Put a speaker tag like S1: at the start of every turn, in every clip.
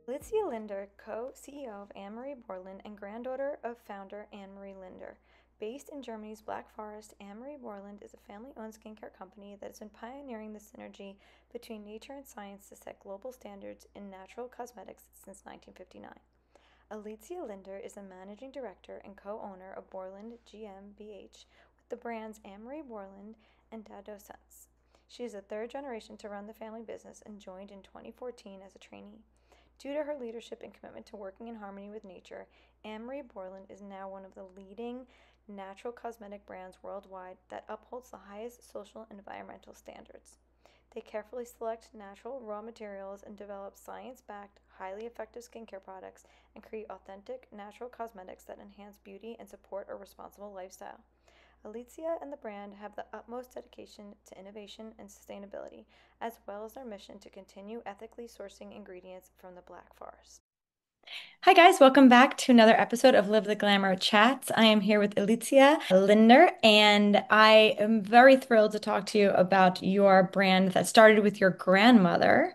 S1: Alicia Lindner, co-CEO of Annemarie Borlin and granddaughter of founder Annemarie Lindner. Based in Germany's Black Forest, Annemarie Borlind is a family-owned skincare company that has been pioneering the synergy between nature and science to set global standards in natural cosmetics since 1959. Alicia Lindner is the managing director and co-owner of Borlind GmbH with the brands Annemarie Borlind and Dado Sons. She is the third generation to run the family business and joined in 2014 as a trainee. Due to her leadership and commitment to working in harmony with nature, Annemarie Borlind is now one of the leading natural cosmetic brands worldwide that upholds the highest social and environmental standards. They carefully select natural raw materials and develop science-backed, highly effective skincare products and create authentic, natural cosmetics that enhance beauty and support a responsible lifestyle. Alicia and the brand have the utmost dedication to innovation and sustainability, as well as their mission to continue ethically sourcing ingredients from the Black Forest. Hi guys, welcome back to another episode of Live the Glamour Chats. I am here with Alicia Lindner, and I am very thrilled to talk to you about your brand that started with your grandmother.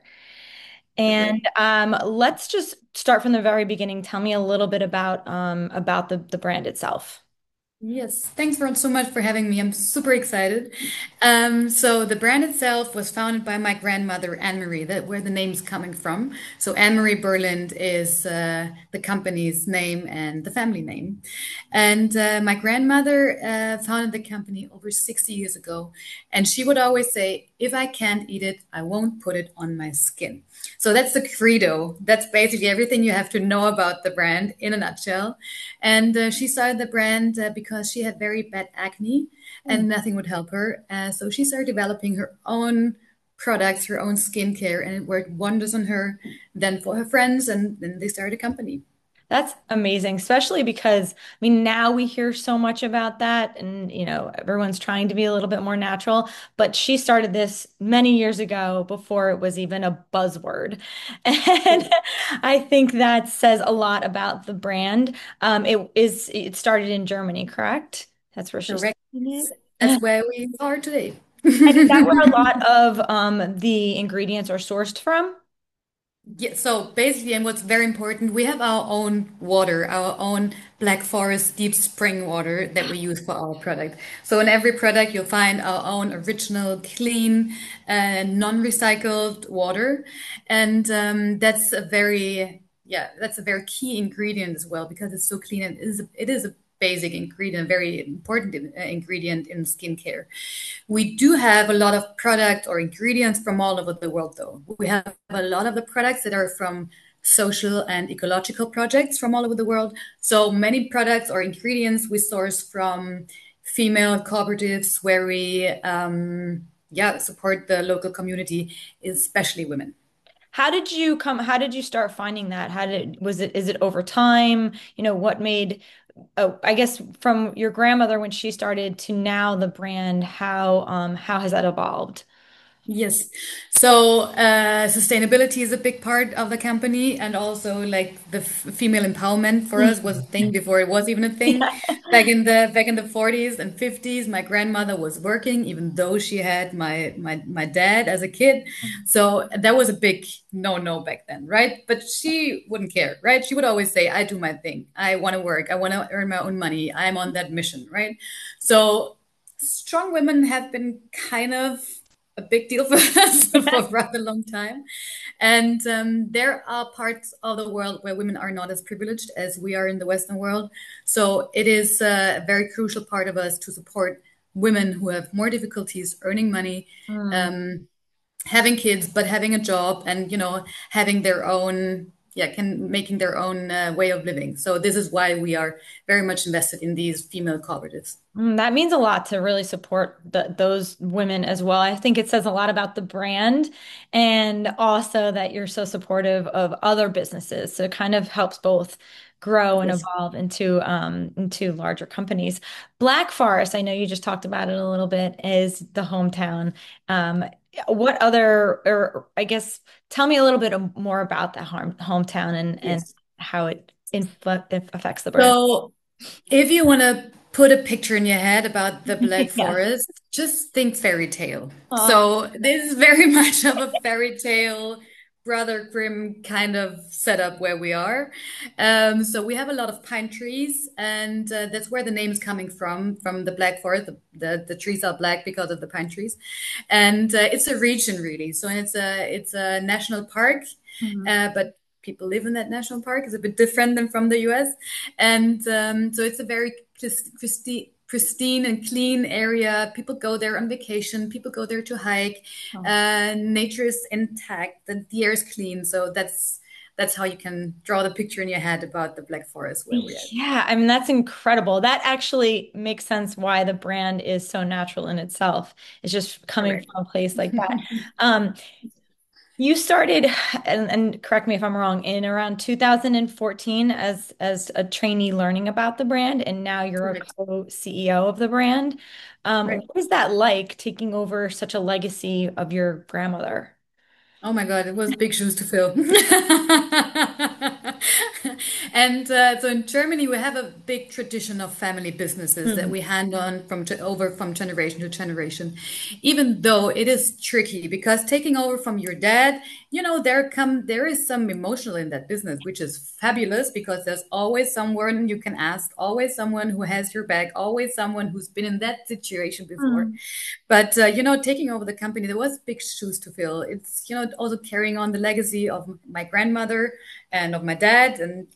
S2: Okay.
S1: And let's just start from the very beginning. Tell me a little bit about the brand itself.
S2: Yes, thanks for so much for having me. I'm super excited. So the brand itself was founded by my grandmother, Anne-Marie, that where the name's coming from. So Anne-Marie Berlind is the company's name and the family name. And my grandmother founded the company over 60 years ago. And she would always say, if I can't eat it, I won't put it on my skin. So that's the credo. That's basically everything you have to know about the brand in a nutshell. And she started the brand because she had very bad acne
S1: Hmm.
S2: and nothing would help her. So she started developing her own products, her own skincare, and it worked wonders on her, then for her friends, and then they started a company.
S1: That's amazing, especially because now we hear so much about that, and everyone's trying to be a little bit more natural, but she started this many years ago before it was even a buzzword. And I think that says a lot about the brand. It started in Germany, correct? That's where she
S2: Correct.
S1: started
S2: That's
S1: it.
S2: where we are today.
S1: And is that where a lot of the ingredients are sourced from?
S2: Yeah, so basically, and what's very important, we have our own water, our own Black Forest deep spring water that we use for our product. So in every product, you'll find our own original, clean, non-recycled water, and that's a very key ingredient as well because it's so clean and it is a basic ingredient, a very important ingredient in skincare. We do have a lot of product or ingredients from all over the world, though. We have a lot of the products that are from social and ecological projects from all over the world. So many products or ingredients we source from female cooperatives where we, support the local community, especially women.
S1: How did you start finding that? Is it over time? What made, oh, I guess from your grandmother when she started to now the brand, how has that evolved?
S2: Yes. So sustainability is a big part of the company, and also like the female empowerment for us was a thing before it was even a thing. Back in the 40s and 50s, my grandmother was working, even though she had my dad as a kid. So that was a big no back then, right? But she wouldn't care, right? She would always say, "I do my thing. I want to work. I want to earn my own money. I'm on that mission," right? So strong women have been kind of a big deal for us for a rather long time. And there are parts of the world where women are not as privileged as we are in the Western world. So it is a very crucial part of us to support women who have more difficulties earning money,
S1: Hmm.
S2: um, having kids, but having a job and, having their own, making their own way of living. So this is why we are very much invested in these female cooperatives.
S1: That means a lot to really support those women as well. I think it says a lot about the brand and also that you're so supportive of other businesses. So it kind of helps both grow and
S2: Yes.
S1: evolve into larger companies. Black Forest, I know you just talked about it a little bit, is the hometown. Um, what other, or I guess, tell me a little bit more about the hometown and
S2: Yes.
S1: how it affects the brand.
S2: So if you want to put a picture in your head about the Black
S1: Yes.
S2: Forest, just think fairy tale.
S1: Oh,
S2: So this is very much of a fairy tale, Brother Grimm kind of setup where we are. So we have a lot of pine trees, and that's where the name is coming from the Black Forest. The trees are black because of the pine trees, and it's a region really. So it's a national park,
S1: mhm.
S2: but people live in that national park. It's a bit different than from the US. And so it's a very pristine and clean area. People go there on vacation. People go there to hike.
S1: Oh.
S2: Nature is intact. The air is clean. So that's how you can draw the picture in your head about the Black Forest where we're at.
S1: Yeah, I mean, that's incredible. That actually makes sense why the brand is so natural in itself. It's just coming
S2: Correct.
S1: from a place like that. Um, you started, and correct me if I'm wrong, in around 2014 as a trainee learning about the brand, and now you're a
S2: Correct.
S1: co-CEO of the brand.
S2: Right.
S1: What is that like taking over such a legacy of your grandmother?
S2: Oh my God, it was big shoes to fill. And so in Germany, we have a big tradition of family businesses that
S1: Mhm.
S2: we hand on over from generation to generation. Even though it is tricky because taking over from your dad, there is some emotional in that business, which is fabulous because there's always someone you can ask, always someone who has your back, always someone who's been in that situation before.
S1: Mm.
S2: But taking over the company, there was big shoes to fill. It's also carrying on the legacy of my grandmother and of my dad, and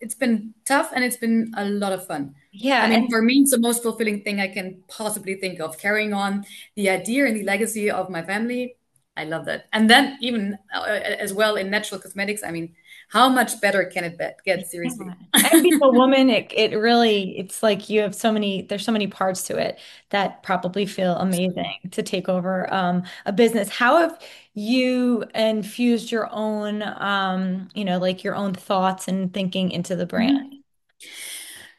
S2: it's been tough and it's been a lot of fun. I
S1: Yeah,
S2: mean,
S1: and
S2: for me, it's the most fulfilling thing I can possibly think of, carrying on the idea and the legacy of my family. I love that. And then even as well in natural cosmetics, I mean, how much better can it get?
S1: yeah.
S2: Seriously.
S1: And being a woman, it really, it's like you have there's so many parts to it that probably feel amazing to take over a business. How have you infused your own, like your own thoughts and thinking into the brand?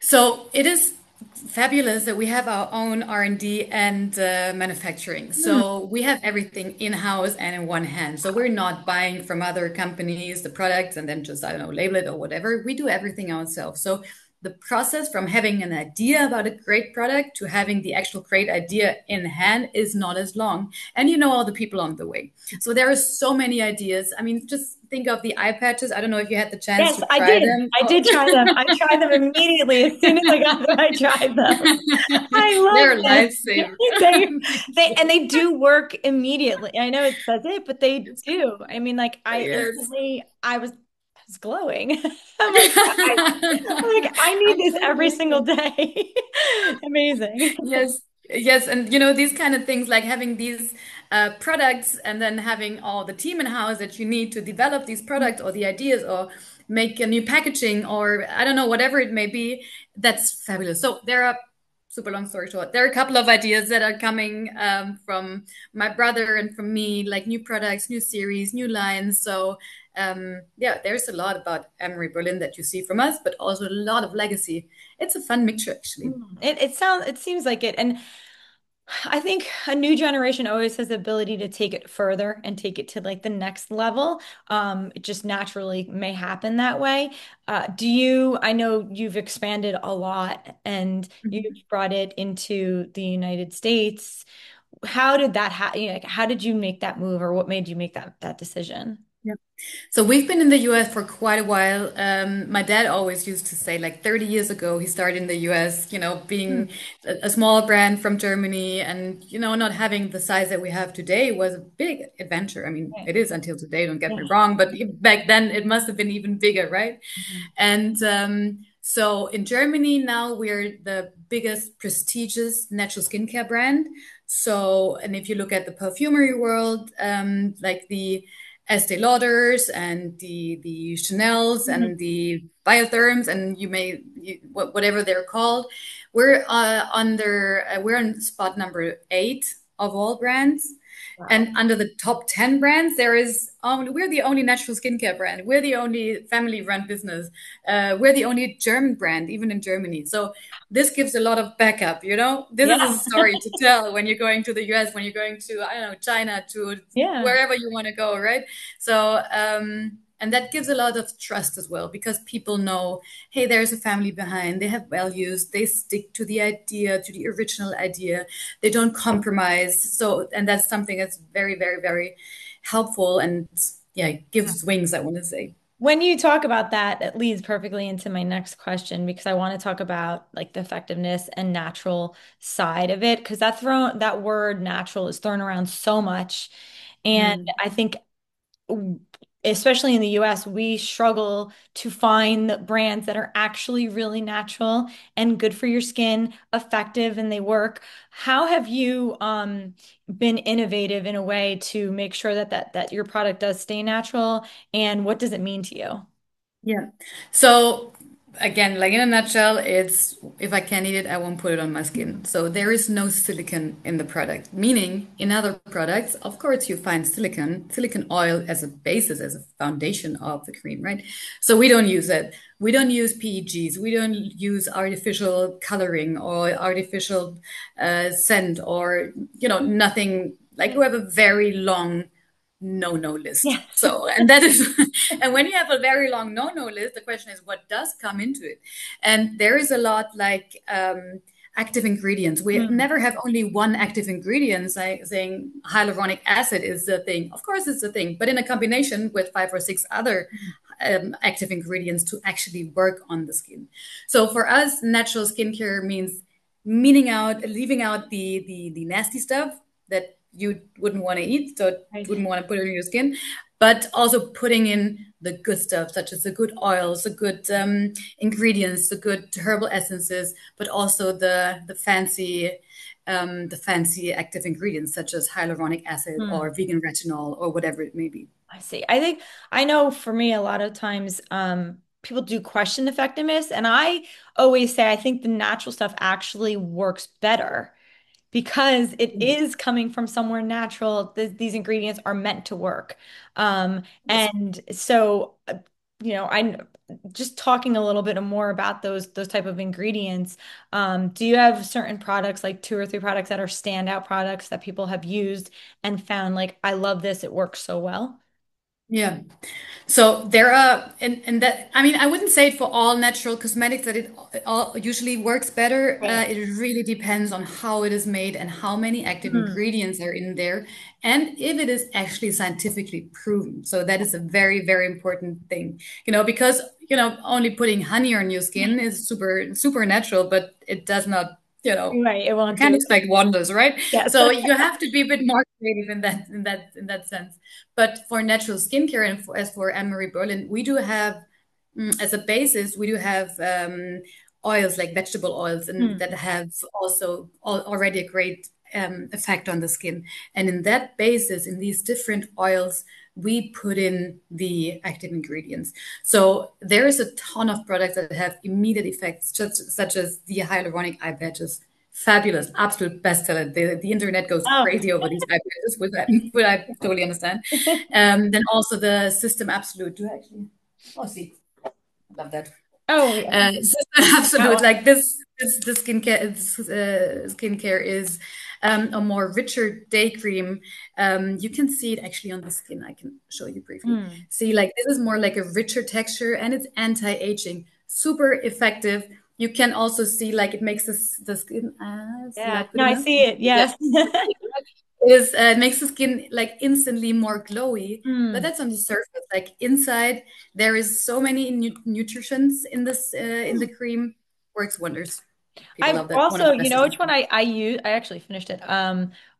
S2: So it is fabulous that we have our own R&D and manufacturing.
S1: Hmm.
S2: So we have everything in-house and in one hand. So we're not buying from other companies the products and then just, I don't know, label it or whatever. We do everything ourselves. So the process from having an idea about a great product to having the actual great idea in hand is not as long. And all the people on the way. So there are so many ideas. I mean, just think of the eye patches. I don't know if you had the chance
S1: Yes,
S2: to
S1: I
S2: try
S1: did.
S2: them.
S1: I
S2: Oh.
S1: did try them. I tried them immediately as soon as I got them. I tried them. I love
S2: They're a
S1: them.
S2: lifesaver.
S1: They do work immediately. I know it says it, but they
S2: Yes.
S1: do. I mean, like I
S2: Yes.
S1: instantly I was glowing. I'm like, I need this every
S2: Absolutely.
S1: single day. Amazing.
S2: Yes. Yes. And these kind of things like having these products and then having all the team in house that you need to develop these products or the ideas or make a new packaging or I don't know, whatever it may be, that's fabulous. So there are super long story short, there are a couple of ideas that are coming from my brother and from me, like new products, new series, new lines. So yeah, there's a lot about Anne-Marie Berlin that you see from us, but also a lot of legacy. It's a fun mixture, actually.
S1: It seems like it. And I think a new generation always has the ability to take it further and take it to like the next level. It just naturally may happen that way. I know you've expanded a lot and you've
S2: Mhm.
S1: brought it into the United States. How did that happen? Like, how did you make that move or what made you make that decision?
S2: Yeah. So we've been in the US for quite a while. My dad always used to say, like 30 years ago, he started in the US, being
S1: Hmm.
S2: a small brand from Germany and, not having the size that we have today was a big adventure. I mean,
S1: Right.
S2: it is until today, don't get me
S1: Yeah.
S2: wrong, but back then it must have been even bigger, right?
S1: Mhm.
S2: And so in Germany now we're the biggest prestigious natural skincare brand. So, and if you look at the perfumery world, like the Estee Lauders and the Chanels
S1: Mhm.
S2: and the Biotherms and whatever they're called, we're on spot number 8 of all brands.
S1: Wow.
S2: And under the top 10 brands, we're the only natural skincare brand. We're the only family run business. We're the only German brand, even in Germany. So this gives a lot of backup, This is
S1: Yeah.
S2: a story to tell when you're going to the US, when you're going to, I don't know, China, to
S1: Yeah.
S2: wherever you want to go, right? So, And that gives a lot of trust as well, because people know, hey, there's a family behind, they have values, they stick to the idea, to the original idea, they don't compromise. So, and that's something that's very, very, very helpful, and yeah, gives wings, I want to say.
S1: When you talk about that, it leads perfectly into my next question because I want to talk about like the effectiveness and natural side of it because that word natural is thrown around so much. And
S2: Mm.
S1: I think especially in the US, we struggle to find the brands that are actually really natural and good for your skin, effective, and they work. How have you been innovative in a way to make sure that your product does stay natural, and what does it mean to you?
S2: Yeah. So again, like in a nutshell, it's if I can't eat it, I won't put it on my skin. So there is no silicone in the product, meaning in other products, of course, you find silicone oil as a basis, as a foundation of the cream, right? So we don't use it. We don't use PEGs. We don't use artificial coloring or artificial scent, or, nothing. Like, we have a very long no list.
S1: Yes.
S2: So, and that is, and when you have a very long no list, the question is what does come into it? And there is a lot like active ingredients. We
S1: Mm,
S2: never have only one active ingredient, saying hyaluronic acid is the thing. Of course, it's the thing, but in a combination with 5 or 6 other active ingredients to actually work on the skin. So for us, natural skincare means leaving out the nasty stuff that you wouldn't want to eat, so
S1: right.
S2: wouldn't want to put it on your skin, but also putting in the good stuff, such as the good oils, the good ingredients, the good herbal essences, but also the fancy active ingredients, such as hyaluronic acid
S1: Mm.
S2: or vegan retinol or whatever it may be.
S1: I see. I think I know for me, a lot of times people do question effectiveness, and I always say I think the natural stuff actually works better because it is coming from somewhere natural. These ingredients are meant to work.
S2: Yes.
S1: And so, I just talking a little bit more about those type of ingredients. Do you have certain products, like 2 or 3 products that are standout products that people have used and found like, I love this, it works so well?
S2: Yeah. So there are, and that, I mean, I wouldn't say it for all natural cosmetics that it all usually works better.
S1: Right.
S2: It really depends on how it is made and how many active
S1: Hmm.
S2: ingredients are in there, and if it is actually scientifically proven. So that is a very, very important thing, because, only putting honey on your skin is super, super natural, but it does not,
S1: Right, it
S2: you
S1: won't
S2: can't
S1: do.
S2: expect wonders, right?
S1: Yes.
S2: So you have to be a bit more creative in that sense. But for natural skincare, and as for Annemarie Berlin, we do have, as a basis, we do have oils like vegetable oils, and that
S1: Hmm.
S2: have also already a great effect on the skin. And in that basis, in these different oils, we put in the active ingredients. So there is a ton of products that have immediate effects, such as the hyaluronic eye patches. Fabulous, absolute bestseller. The internet goes
S1: Oh.
S2: crazy over these eye patches, which I totally understand. Then also the System Absolute. Do I actually? Oh, see, love that.
S1: Oh, yeah.
S2: System
S1: That
S2: Absolute,
S1: one.
S2: like this the skincare is a more richer day cream. You can see it actually on the skin. I can show you briefly.
S1: Hmm.
S2: See, like this is more like a richer texture, and it's anti-aging, super effective. You can also see like it makes the skin. Is the
S1: Yeah.
S2: light good
S1: No, I
S2: enough?
S1: see it.
S2: Yeah.
S1: Yes.
S2: It makes the skin like instantly more glowy, but
S1: Hmm.
S2: that's on the surface. Like inside, there is so many nutrients in this in the cream. Works wonders. People
S1: I've
S2: love that. One of
S1: also,
S2: the best
S1: which one
S2: systems.
S1: I use? I actually finished it.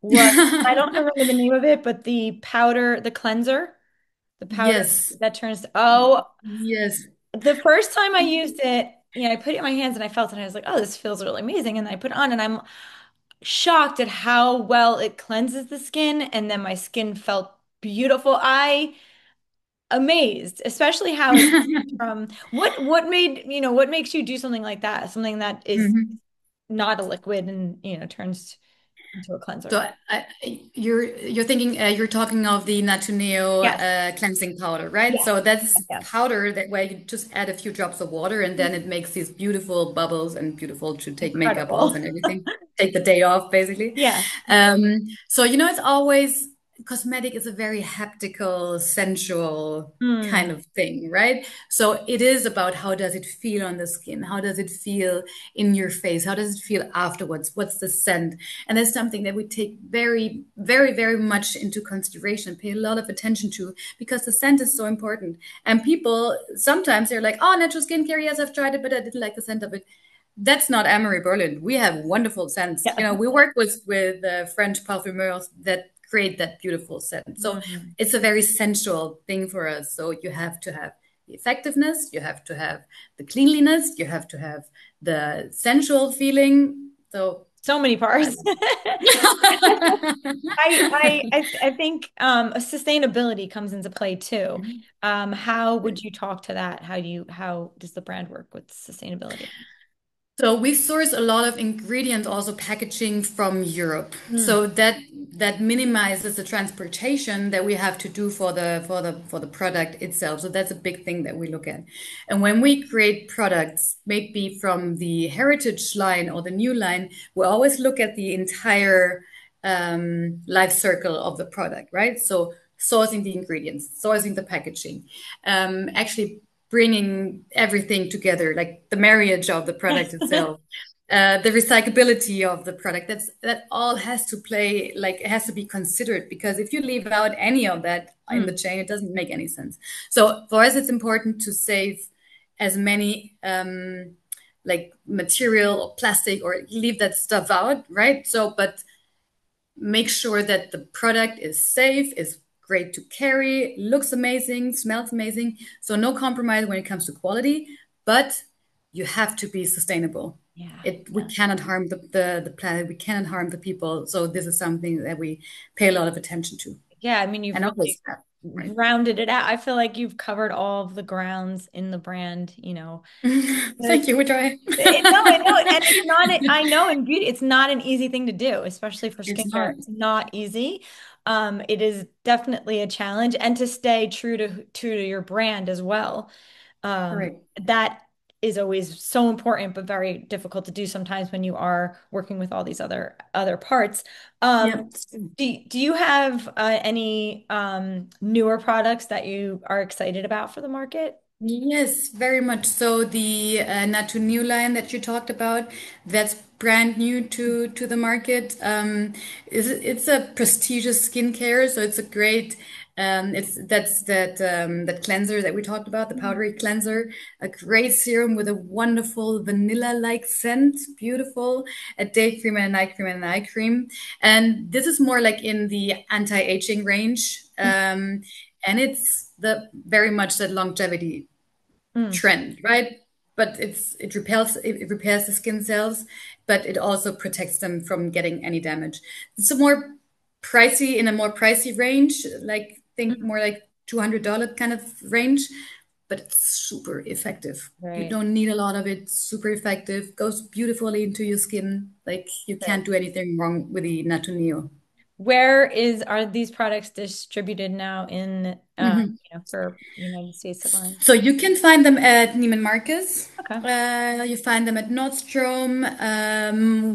S1: Was I don't remember the name of it, but the powder, the cleanser, the powder
S2: Yes.
S1: that turns. Oh,
S2: Yes.
S1: the first time I used it, I put it in my hands and I felt it. And I was like, oh, this feels really amazing. And then I put it on, and I'm shocked at how well it cleanses the skin. And then my skin felt beautiful. I amazed, especially how it from what makes you do something like that? Something that is
S2: Mhm.
S1: not a liquid and turns into a
S2: So
S1: cleanser.
S2: you're thinking you're talking of the Natuneo
S1: Yes.
S2: cleansing powder, right?
S1: Yes.
S2: So that's
S1: Yes.
S2: powder that where you just add a few drops of water, and then it makes these beautiful bubbles, and beautiful to take makeup off
S1: Incredible.
S2: and everything. Take the day off, basically.
S1: Yes.
S2: So it's always cosmetic is a very haptical, sensual
S1: Mm.
S2: kind of thing, right? So it is about how does it feel on the skin? How does it feel in your face? How does it feel afterwards? What's the scent? And that's something that we take very, very, very much into consideration, pay a lot of attention to, because the scent is so important. And people sometimes they're like, oh, natural skincare, yes, I've tried it, but I didn't like the scent of it. That's not Annemarie Berlin. We have wonderful scents.
S1: Yeah.
S2: We work with French parfumeurs that create that beautiful scent. So
S1: Mm.
S2: it's a very sensual thing for us. So you have to have the effectiveness, you have to have the cleanliness, you have to have the sensual feeling. So
S1: So many
S2: I,
S1: parts. I think sustainability comes into play too. How would you talk to that? How does the brand work with sustainability?
S2: So we source a lot of ingredients, also packaging from Europe.
S1: Mm.
S2: So that minimizes the transportation that we have to do for the product itself. So that's a big thing that we look at. And when we create products, maybe from the heritage line or the new line, we always look at the entire life circle of the product, right? So sourcing the ingredients, sourcing the packaging, actually bringing everything together, like the marriage of the product itself, the recyclability of the product. That all has to play, like it has to be considered, because if you leave out any of that in the
S1: Mm.
S2: chain, it doesn't make any sense. So for us, it's important to save as many like material or plastic or leave that stuff out, right? So, but make sure that the product is safe, is great to carry, looks amazing, smells amazing. So no compromise when it comes to quality, but you have to be sustainable.
S1: Yeah.
S2: We cannot harm the planet, we cannot harm the people. So this is something that we pay a lot of attention to
S1: Yeah, I mean, you've
S2: and always
S1: really
S2: have, right?
S1: rounded it out. I feel like you've covered all of the grounds in the brand,
S2: Thank you, we try.
S1: No, I know, and it's not. I know in beauty, it's not an easy thing to do, especially for
S2: It's
S1: skincare.
S2: not
S1: It's not easy. It is definitely a challenge, and to stay true to your brand as well.
S2: correct.
S1: That is always so important, but very difficult to do sometimes when you are working with all these other parts. Um,
S2: Yep.
S1: do you have any newer products that you are excited about for the market?
S2: Yes, very much so. The Natu New line that you talked about, that's brand new to the market. It's a prestigious skincare, so it's a great. That cleanser that we talked about, the powdery cleanser, a great serum with a wonderful vanilla-like scent, beautiful, a day cream and a night cream and an eye cream, and this is more like in the anti-aging range. And it's the very much that longevity
S1: Mm,
S2: trend, right? But it repairs the skin cells, but it also protects them from getting any damage. It's a more pricey in a more pricey range, like think
S1: mm,
S2: more like $200 kind of range, but it's super effective. You
S1: right.
S2: don't need a lot of it. Super effective, goes beautifully into your skin. Like you
S1: Right.
S2: can't do anything wrong with the Natuneo.
S1: Are these products distributed now in for United States line?
S2: So you can find them at Neiman Marcus.
S1: Okay.
S2: You find them at Nordstrom.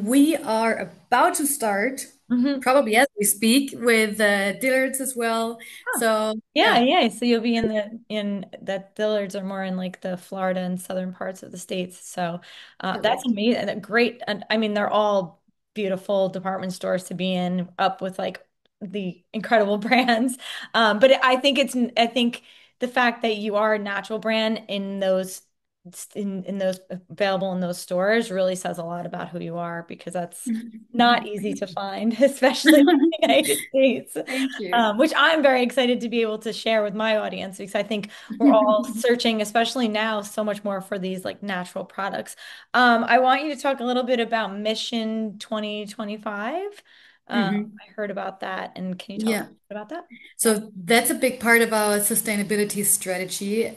S2: We are about to start,
S1: Hmm.
S2: probably as we speak, with Dillard's as well.
S1: Oh,
S2: So
S1: yeah,
S2: yeah,
S1: yeah. So you'll be in that Dillards are more in like the Florida and southern parts of the states. So that's
S2: correct.
S1: amazing. Great. And I mean, they're all beautiful department stores to be in, up with like the incredible brands. But I think the fact that you are a natural brand in those available in those stores really says a lot about who you are, because that's not easy to find, especially in the United States,
S2: Thank you.
S1: which I'm very excited to be able to share with my audience, because I think we're all searching, especially now, so much more for these like natural products. I want you to talk a little bit about Mission 2025.
S2: Mhm.
S1: I heard about that, and can you talk
S2: Yeah.
S1: about that?
S2: So that's a big part of our sustainability strategy.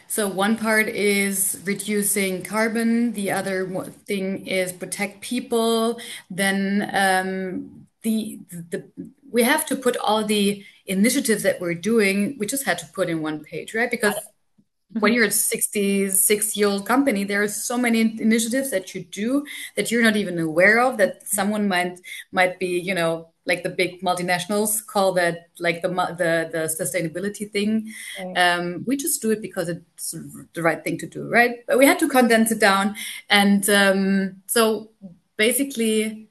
S2: So one part is reducing carbon. The other thing is protect people. Then we have to put all the initiatives that we're doing. We just had to put in one page, right?
S1: Got
S2: Because when
S1: it.
S2: you're a 66-year-old company, there are so many initiatives that you do that you're not even aware of, that someone might be, like the big multinationals call that like the sustainability thing.
S1: Right.
S2: We just do it because it's the right thing to do, right? But we had to condense it down, and so basically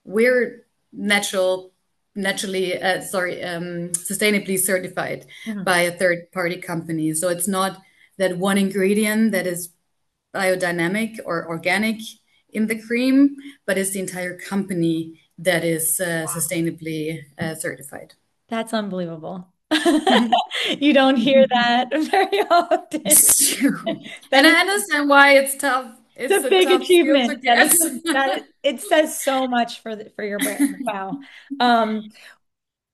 S2: we're naturally sustainably certified
S1: Mhm.
S2: by a third party company. So it's not that one ingredient that is biodynamic or organic in the cream, but it's the entire company that is sustainably certified.
S1: That's unbelievable. You don't hear that very often.
S2: It's true.
S1: That
S2: And
S1: is
S2: I understand why it's tough. It's
S1: a
S2: a
S1: big
S2: tough skill to
S1: achievement.
S2: get.
S1: It says so much for for your brand. Wow. Um,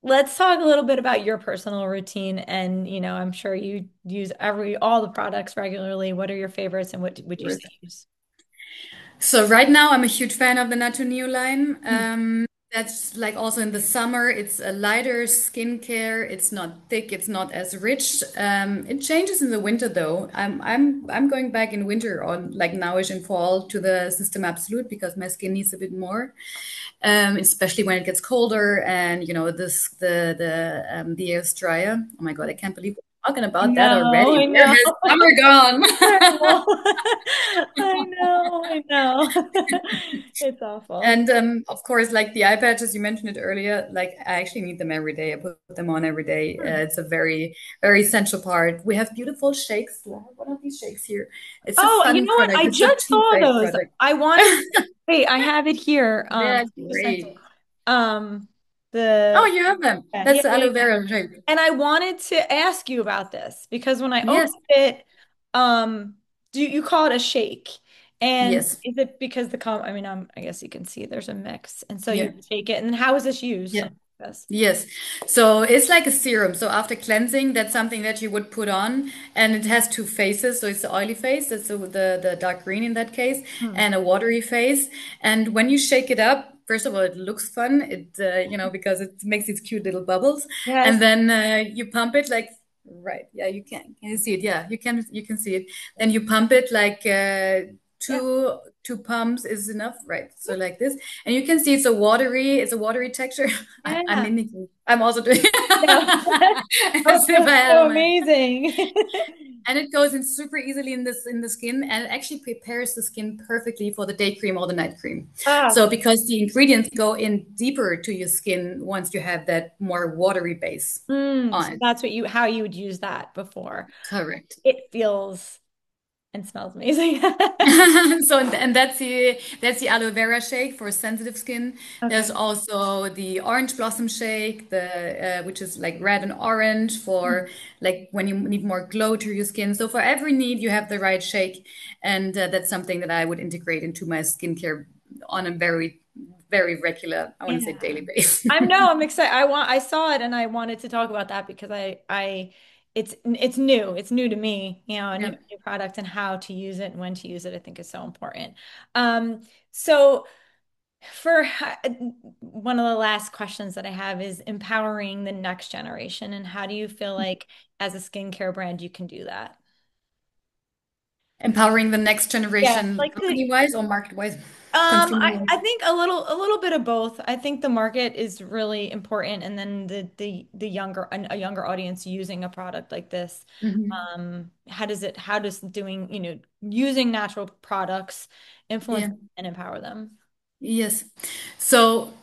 S1: let's talk a little bit about your personal routine. And, I'm sure you use all the products regularly. What are your favorites and what would you say you use?
S2: So right now, I'm a huge fan of the Nato Neo line.
S1: Mm.
S2: That's like also in the summer. It's a lighter skincare. It's not thick. It's not as rich. It changes in the winter though. I'm going back in winter on like nowish in fall to the System Absolute because my skin needs a bit more, especially when it gets colder and the air's drier. Oh my God, I can't believe we're talking about that
S1: No,
S2: already.
S1: I
S2: Where
S1: know.
S2: has summer gone?
S1: Terrible. I know, I know. It's awful.
S2: And of course, like the eye patches, you mentioned it earlier, like I actually need them every day. I put them on every day.
S1: Hmm.
S2: It's a very, very essential part. We have beautiful shakes. Do I have one of these shakes here? It's a
S1: Oh, you
S2: fun
S1: know what?
S2: product.
S1: I
S2: It's a
S1: just saw
S2: toothpaste
S1: those.
S2: product.
S1: I wanted wait, I have it here.
S2: They're
S1: You sent it.
S2: great.
S1: Um,
S2: Oh,
S1: the
S2: you have them.
S1: yeah,
S2: That's
S1: yeah,
S2: the
S1: yeah,
S2: aloe
S1: yeah.
S2: vera shake.
S1: And I wanted to ask you about this because when I
S2: Yes,
S1: opened it, do you call it a shake? And
S2: yes,
S1: is it because I mean, I guess you can see there's a mix. And so you
S2: yeah,
S1: shake it. And then how is this used?
S2: yeah.
S1: I'm curious.
S2: Yes. So it's like a serum. So after cleansing, that's something that you would put on, and it has two phases. So it's the oily phase, that's the dark green in that case,
S1: Hmm.
S2: and a watery phase. And when you shake it up, first of all, it looks fun. Because it makes these cute little bubbles,
S1: Yes.
S2: and then you pump it like right. Yeah, you can. Can you see it? Yeah, you can see it. Then you pump it like
S1: Yeah.
S2: two pumps is enough, right? So like this, and you can see it's a watery texture. I'm
S1: Yeah.
S2: mimicking. I'm also doing
S1: No. Oh,
S2: as if I
S1: that's
S2: had
S1: so
S2: my,
S1: amazing.
S2: and it goes in super easily in the skin, and it actually prepares the skin perfectly for the day cream or the night cream.
S1: Ah,
S2: So because the ingredients go in deeper to your skin once you have that more watery base
S1: so
S2: on it.
S1: that's how you would use that before.
S2: Correct.
S1: It feels and smells amazing.
S2: So and that's the aloe vera shake for sensitive skin.
S1: Okay.
S2: There's also the orange blossom shake, the which is like red and orange for like when you need more glow to your skin. So for every need, you have the right shake, and that's something that I would integrate into my skincare on a very, very regular, I want to say
S1: Yeah.
S2: daily basis.
S1: I'm excited. I saw it and I wanted to talk about that because it's new. It's new to me, a
S2: Yeah.
S1: new product and how to use it and when to use it, I think is so important. So for one of the last questions that I have is empowering the next generation. And how do you feel like as a skincare brand you can do that?
S2: Empowering the next
S1: Yeah,
S2: generation,
S1: like
S2: company-wise or market-wise,
S1: I
S2: consumer-wise.
S1: think a little bit of both. I think the market is really important, and then the a younger audience using a product like this.
S2: Mhm.
S1: How does doing, using natural products influence
S2: Yeah.
S1: and empower them?
S2: Yes. So,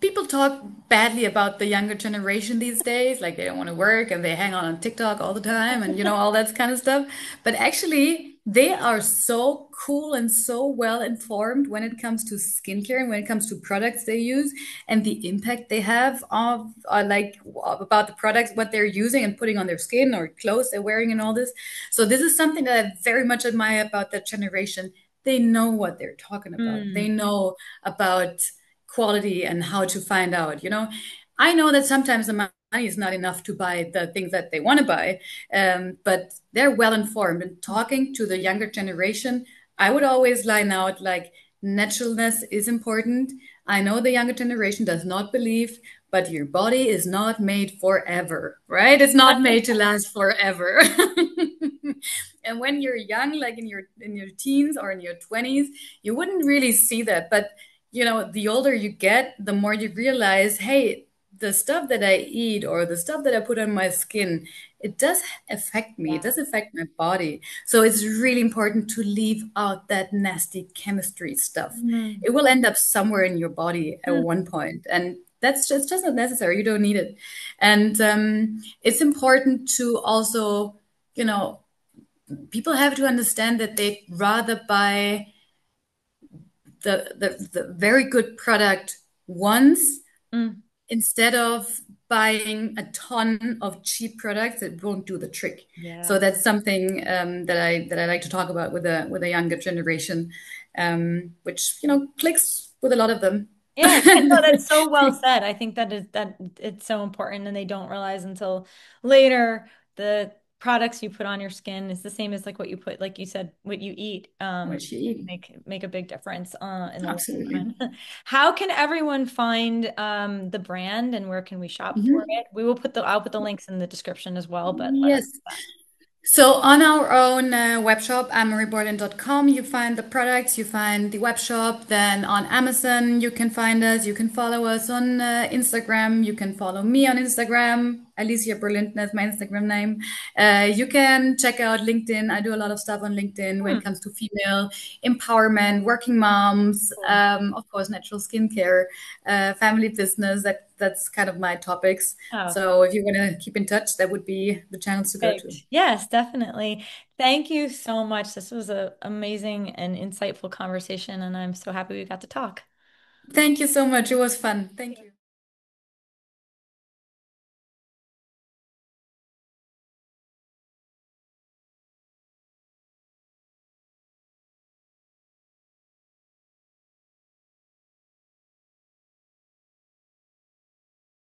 S2: people talk badly about the younger generation these days, like they don't want to work and they hang on TikTok all the time and, all that kind of stuff. But actually, they are so cool and so well informed when it comes to skincare and when it comes to products they use and the impact they have about the products, what they're using and putting on their skin or clothes they're wearing and all this. So this is something that I very much admire about that generation. They know what they're talking about. They
S1: Mm.
S2: know about quality and how to find out. I know that sometimes the money is not enough to buy the things that they want to buy, but they're well informed. And talking to the younger generation, I would always line out like naturalness is important. I know the younger generation does not believe, but your body is not made forever, right? It's not made to last forever. And when you're young, like in your teens or in your 20s, you wouldn't really see that. But the older you get, the more you realize, hey, the stuff that I eat or the stuff that I put on my skin, it does affect me. It
S1: Yeah.
S2: does affect my body. So it's really important to leave out that nasty chemistry stuff.
S1: Mm.
S2: It will end up somewhere in your body at
S1: Mm.
S2: one point, and that's just not necessary. You don't need it. And it's important to also, you know, people have to understand that they'd rather buy the very good product once
S1: Mm.
S2: instead of buying a ton of cheap products that won't do the trick. So
S1: Yeah.
S2: that's something that I like to talk about with a younger generation, which clicks with a lot of them.
S1: Yeah, yeah, no, that's so well said. I think that it's so important and they don't realize until later the products you put on your skin is the same as like what you put, like you said, what you eat,
S2: What you eat.
S1: make a big difference in the long
S2: Absolutely.
S1: run. How can everyone find the brand and where can we shop for
S2: Mhm.
S1: it? I'll put the links in the description as well, but let us
S2: Yes.
S1: know that.
S2: So on our own web shop, AnnemarieBörlin.com, you find the products, you find the web shop. Then on Amazon, you can find us. You can follow us on Instagram. You can follow me on Instagram. Alicia Lindner is my Instagram name. You can check out LinkedIn. I do a lot of stuff on LinkedIn when
S1: Hmm,
S2: it comes to female empowerment, working moms,
S1: cool.
S2: of course, natural skincare, family business. That's kind of my topics.
S1: Oh,
S2: So if you want to keep in touch, that would be the channels to go
S1: great.
S2: to.
S1: Yes, definitely. Thank you so much. This was an amazing and insightful conversation, and I'm so happy we got to talk.
S2: Thank you so much. It was fun. Thank you.